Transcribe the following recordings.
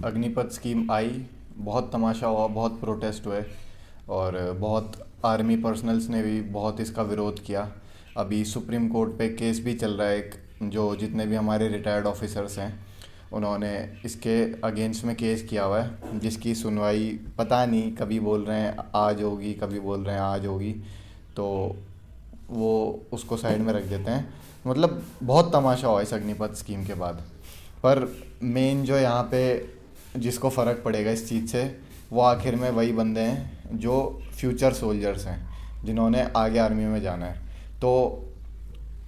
Agnipath scheme आई, बहुत तमाशा हुआ, बहुत प्रोटेस्ट हुए और बहुत आर्मी पर्सनल्स ने भी बहुत इसका विरोध किया। अभी सुप्रीम कोर्ट पे केस भी चल रहा है एक, जो जितने भी हमारे रिटायर्ड ऑफिसर्स हैं उन्होंने इसके अगेंस्ट में केस किया हुआ है, जिसकी सुनवाई पता नहीं, कभी बोल रहे हैं आज होगी, कभी बोल रहे हैं आज होगी, तो वो उसको साइड में रख देते हैं। मतलब बहुत तमाशा हुआ इस अग्निपथ स्कीम के बाद। पर मेन जो यहाँ पे जिसको फ़र्क पड़ेगा इस चीज़ से, वो आखिर में वही बंदे हैं जो फ्यूचर सोल्जर्स हैं, जिन्होंने आगे आर्मी में जाना है। तो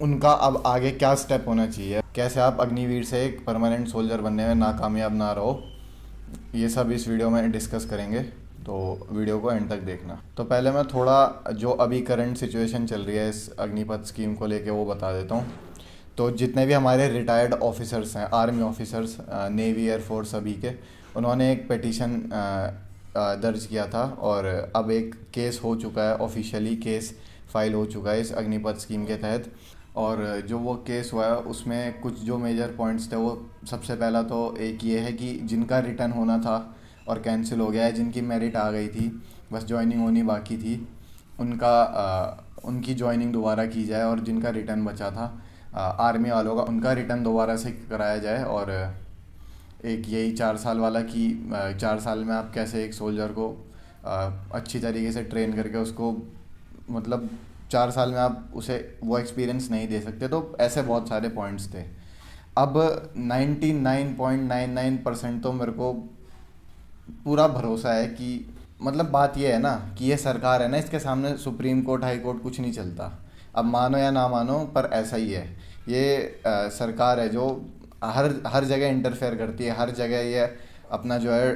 उनका अब आगे क्या स्टेप होना चाहिए, कैसे आप अग्निवीर से एक परमानेंट सोल्जर बनने में नाकामयाब ना रहो, ये सब इस वीडियो में डिस्कस करेंगे। तो वीडियो को एंड तक देखना। तो पहले मैं थोड़ा जो अभी करंट सिचुएशन चल रही है इस अग्निपथ स्कीम को लेके वो बता देता हूँ। तो जितने भी हमारे रिटायर्ड ऑफिसर्स हैं, आर्मी ऑफिसर्स, नेवी, एयरफोर्स, सभी के, उन्होंने एक पिटीशन दर्ज किया था और अब एक केस हो चुका है, ऑफिशियली केस फाइल हो चुका है इस अग्निपथ स्कीम के तहत। और जो वो केस हुआ है उसमें कुछ जो मेजर पॉइंट्स थे, वो सबसे पहला तो एक ये है कि जिनका रिटर्न होना था और कैंसिल हो गया है, जिनकी मेरिट आ गई थी, बस ज्वाइनिंग होनी बाकी थी, उनकी ज्वाइनिंग दोबारा की जाए, और जिनका रिटर्न बचा था आर्मी वालों का, उनका रिटर्न दोबारा से कराया जाए। और एक यही 4 साल वाला कि 4 साल में आप कैसे एक सोल्जर को अच्छी तरीके से ट्रेन करके उसको, मतलब 4 साल में आप उसे वो एक्सपीरियंस नहीं दे सकते। तो ऐसे बहुत सारे पॉइंट्स थे। अब 99.99% तो मेरे को पूरा भरोसा है कि, मतलब बात ये है ना कि ये सरकार है ना, इसके सामने सुप्रीम कोर्ट, हाई कोर्ट कुछ नहीं चलता। अब मानो या ना मानो, पर ऐसा ही है। ये सरकार है जो हर हर जगह इंटरफेयर करती है, हर जगह ये अपना जो है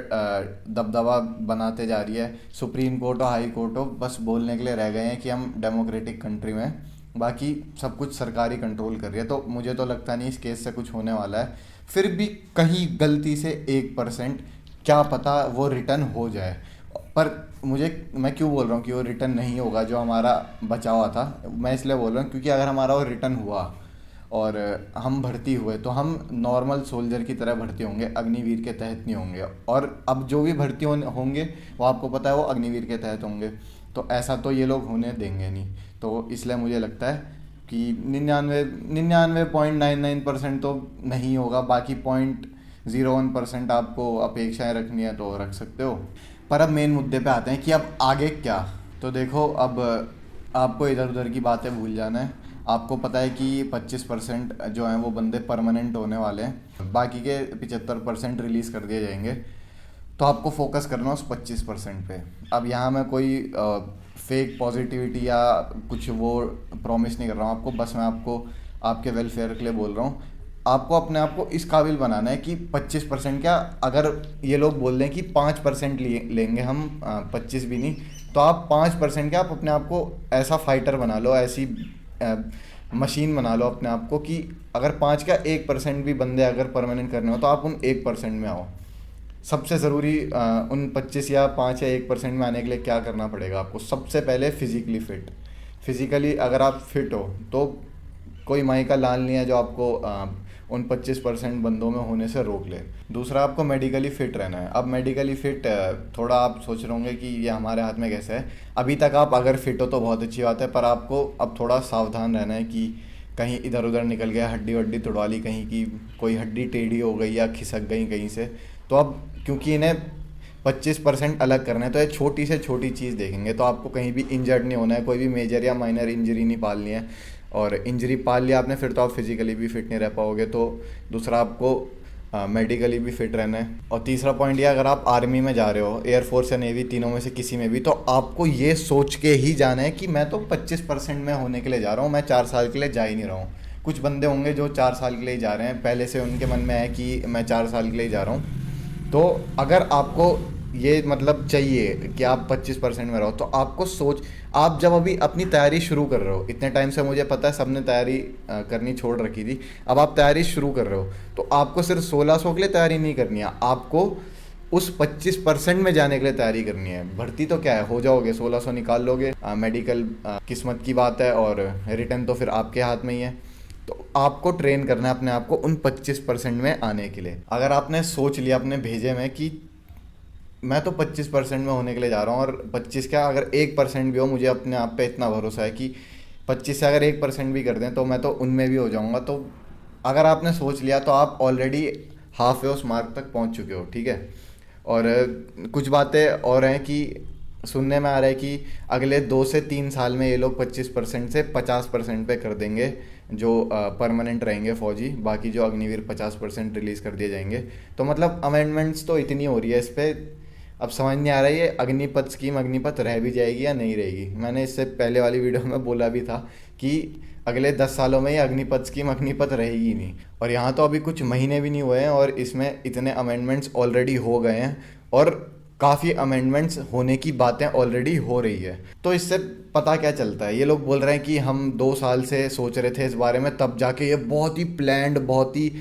दबदबा बनाते जा रही है। सुप्रीम कोर्ट हो, हाई कोर्ट हो, बस बोलने के लिए रह गए हैं कि हम डेमोक्रेटिक कंट्री में, बाकी सब कुछ सरकारी कंट्रोल कर रही है। तो मुझे तो लगता नहीं इस केस से कुछ होने वाला है। फिर भी कहीं गलती से 1%, क्या पता वो रिटर्न हो जाए। पर मैं क्यों बोल रहा हूँ कि वो रिटर्न नहीं होगा जो हमारा बचा हुआ था, मैं इसलिए बोल रहा हूँ क्योंकि अगर हमारा वो रिटर्न हुआ और हम भर्ती हुए, तो हम नॉर्मल सोल्जर की तरह भर्ती होंगे, अग्निवीर के तहत नहीं होंगे। और अब जो भी भर्ती होंगे वो आपको पता है वो अग्निवीर के तहत होंगे। तो ऐसा तो ये लोग होने देंगे नहीं। तो इसलिए मुझे लगता है कि 99.99% तो नहीं होगा, बाकी 0.01% आपको अपेक्षाएं रखनी है तो रख सकते हो। पर अब मेन मुद्दे पे आते हैं कि अब आगे क्या। तो देखो, अब आपको इधर उधर की बातें भूल जाना है। आपको पता है कि 25% जो हैं वो बंदे परमानेंट होने वाले हैं, बाकी के 75% रिलीज़ कर दिए जाएंगे। तो आपको फोकस करना उस 25% पे। अब यहाँ मैं कोई फेक पॉजिटिविटी या कुछ वो प्रॉमिस नहीं कर रहा हूँ आपको, बस मैं आपको आपके वेलफेयर के लिए बोल रहा हूँ। आपको अपने आप को इस काबिल बनाना है कि 25% क्या, अगर ये लोग बोल दें कि 5% लेंगे हम, 25 भी नहीं, तो आप 5% क्या, आप अपने आप को ऐसा फाइटर बना लो, ऐसी मशीन बना लो अपने आप को कि अगर 5 का 1% भी बंदे अगर परमानेंट करने हो तो आप उन 1% में आओ। सबसे ज़रूरी उन 25 या 5 या 1% में आने के लिए क्या करना पड़ेगा आपको? सबसे पहले फिज़िकली फ़िट। फिज़िकली अगर आप फिट हो तो कोई माई का लाल नहीं है जो आपको उन 25% बंदों में होने से रोक ले। दूसरा, आपको मेडिकली फ़िट रहना है। अब मेडिकली फ़िट, थोड़ा आप सोच रहे होंगे कि ये हमारे हाथ में कैसे है। अभी तक आप अगर फ़िट हो तो बहुत अच्छी बात है, पर आपको अब थोड़ा सावधान रहना है कि कहीं इधर उधर निकल गया, हड्डी वड्डी तोड़वा ली कहीं की, कोई हड्डी टेढ़ी हो गई या खिसक गई कहीं से, तो अब क्योंकि इन्हें 25% अलग करना है तो ये छोटी से छोटी चीज़ देखेंगे। तो आपको कहीं भी इंजर्ड नहीं होना है, कोई भी मेजर या माइनर इंजरी नहीं पालनी है। और इंजरी पाल लिया आपने फिर तो आप फिज़िकली भी फिट नहीं रह पाओगे। तो दूसरा, आपको मेडिकली भी फिट रहना है। और तीसरा पॉइंट ये, अगर आप आर्मी में जा रहे हो, एयरफोर्स या नेवी, तीनों में से किसी में भी, तो आपको ये सोच के ही जाना है कि मैं तो 25% में होने के लिए जा रहा हूँ, मैं 4 साल के लिए जा ही नहीं रहा हूँ। कुछ बंदे होंगे जो 4 साल के लिए जा रहे हैं, पहले से उनके मन में है कि मैं 4 साल के लिए जा रहा हूँ। तो अगर आपको ये मतलब चाहिए कि आप 25% में रहो, तो आपको आप जब अभी अपनी तैयारी शुरू कर रहे हो, इतने टाइम से मुझे पता है सबने तैयारी करनी छोड़ रखी थी, अब आप तैयारी शुरू कर रहे हो, तो आपको सिर्फ 1600 के लिए तैयारी नहीं करनी है, आपको उस 25% में जाने के लिए तैयारी करनी है। भर्ती तो क्या है, हो जाओगे, 1600 निकाल लोगे। मेडिकल किस्मत की बात है और रिटर्न तो फिर आपके हाथ में ही है। तो आपको ट्रेन करना है अपने आप को उन 25% में आने के लिए। अगर आपने सोच लिया अपने भेजे में कि मैं तो 25% में होने के लिए जा रहा हूँ, और 25 क्या, अगर 1% भी हो, मुझे अपने आप पे इतना भरोसा है कि 25 से अगर 1% भी कर दें तो मैं तो उनमें भी हो जाऊँगा। तो अगर आपने सोच लिया तो आप ऑलरेडी हाफ वे उस मार्क तक पहुँच चुके हो, ठीक है। और कुछ बातें और हैं कि सुनने में आ रहा है कि अगले 2 से 3 साल में ये लोग 25% से 50% पे कर देंगे जो परमानेंट रहेंगे फौजी, बाकी जो अग्निवीर 50% रिलीज़ कर दिए जाएंगे। तो मतलब अमेंडमेंट्स तो इतनी हो रही है इस पर, अब समझ नहीं आ रहा है ये अग्निपथ स्कीम अग्निपथ रह भी जाएगी या नहीं रहेगी। मैंने इससे पहले वाली वीडियो में बोला भी था कि अगले 10 सालों में ये अग्निपथ स्कीम अग्निपथ रहेगी नहीं। और यहाँ तो अभी कुछ महीने भी नहीं हुए हैं और इसमें इतने अमेंडमेंट्स ऑलरेडी हो गए हैं, और काफ़ी अमेंडमेंट्स होने की बातें ऑलरेडी हो रही है। तो इससे पता क्या चलता है, ये लोग बोल रहे हैं कि हम 2 साल से सोच रहे थे इस बारे में, तब जाके ये बहुत ही प्लान्ड, बहुत ही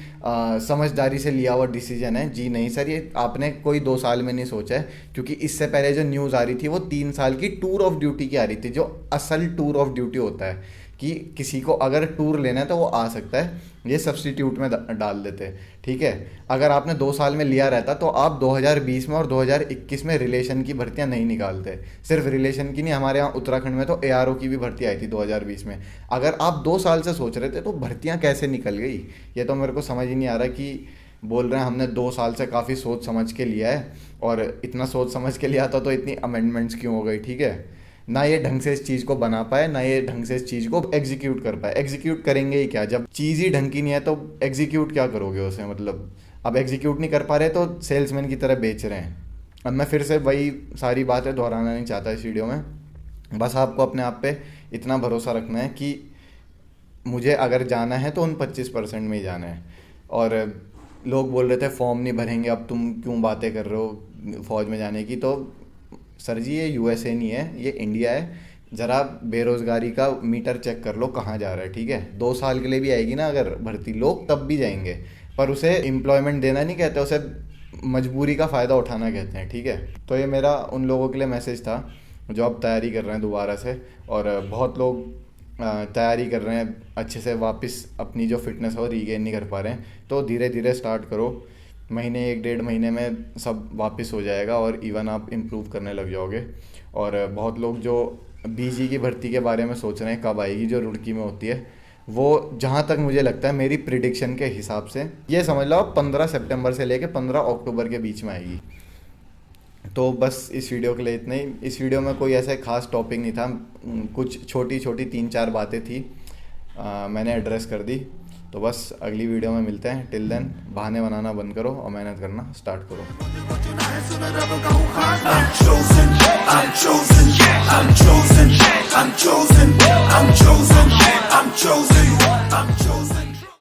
समझदारी से लिया हुआ डिसीजन है। जी नहीं सर, ये आपने कोई 2 साल में नहीं सोचा है, क्योंकि इससे पहले जो न्यूज़ आ रही थी वो 3 साल की टूर ऑफ ड्यूटी की आ रही थी, जो असल टूर ऑफ ड्यूटी होता है कि किसी को अगर टूर लेना है तो वो आ सकता है, ये सब्स्टिट्यूट में डाल देते हैं, ठीक है। अगर आपने 2 साल में लिया रहता तो आप 2020 में और 2021 में रिलेशन की भर्तियां नहीं निकालते। सिर्फ रिलेशन की नहीं, हमारे यहाँ उत्तराखंड में तो एआरओ की भी भर्ती आई थी 2020 में। अगर आप 2 साल से सोच रहे थे तो भर्तियां कैसे निकल गई, ये तो मेरे को समझ ही नहीं आ रहा कि बोल रहे हैं हमने 2 साल से काफ़ी सोच समझ के लिया है, और इतना सोच समझ के लिया था तो इतनी अमेंडमेंट्स क्यों हो गई, ठीक है। ना ये ढंग से इस चीज़ को बना पाए, ना ये ढंग से इस चीज़ को एग्जीक्यूट कर पाए। एग्जीक्यूट करेंगे ही क्या, जब चीज़ ही ढंग की नहीं है तो एग्जीक्यूट क्या करोगे उसे, मतलब अब एग्जीक्यूट नहीं कर पा रहे तो सेल्समैन की तरह बेच रहे हैं। अब मैं फिर से वही सारी बातें दोहराना नहीं चाहता इस वीडियो में, बस आपको अपने आप पे इतना भरोसा रखना है कि मुझे अगर जाना है तो उन 25% में ही जाना है। और लोग बोल रहे थे फॉर्म नहीं भरेंगे, अब तुम क्यों बातें कर रहे हो फौज में जाने की। तो सर जी, ये यूएसए नहीं है, ये इंडिया है। ज़रा बेरोज़गारी का मीटर चेक कर लो कहाँ जा रहा है, ठीक है। 2 साल के लिए भी आएगी ना अगर भर्ती, लोग तब भी जाएंगे, पर उसे एम्प्लॉयमेंट देना नहीं कहते, उसे मजबूरी का फ़ायदा उठाना कहते हैं, ठीक है। तो ये मेरा उन लोगों के लिए मैसेज था जो अब तैयारी कर रहे हैं दोबारा से, और बहुत लोग तैयारी कर रहे हैं अच्छे से, वापस अपनी जो फिटनेस है वो रीगेन नहीं कर पा रहे हैं। तो धीरे धीरे स्टार्ट करो, महीने 1 डेढ़ महीने में सब वापस हो जाएगा और इवन आप इम्प्रूव करने लग जाओगे। और बहुत लोग जो बीजी की भर्ती के बारे में सोच रहे हैं कब आएगी, जो रुड़की में होती है, वो जहाँ तक मुझे लगता है मेरी प्रिडिक्शन के हिसाब से ये समझ लो 15 सितंबर से लेके 15 अक्टूबर के बीच में आएगी। तो बस इस वीडियो के लिए इतना ही। इस वीडियो में कोई ऐसा खास टॉपिक नहीं था, कुछ छोटी छोटी 3-4 बातें थी, मैंने एड्रेस कर दी। तो बस अगली वीडियो में मिलते हैं। टिल देन बहाने बनाना बंद करो और मेहनत करना स्टार्ट करो।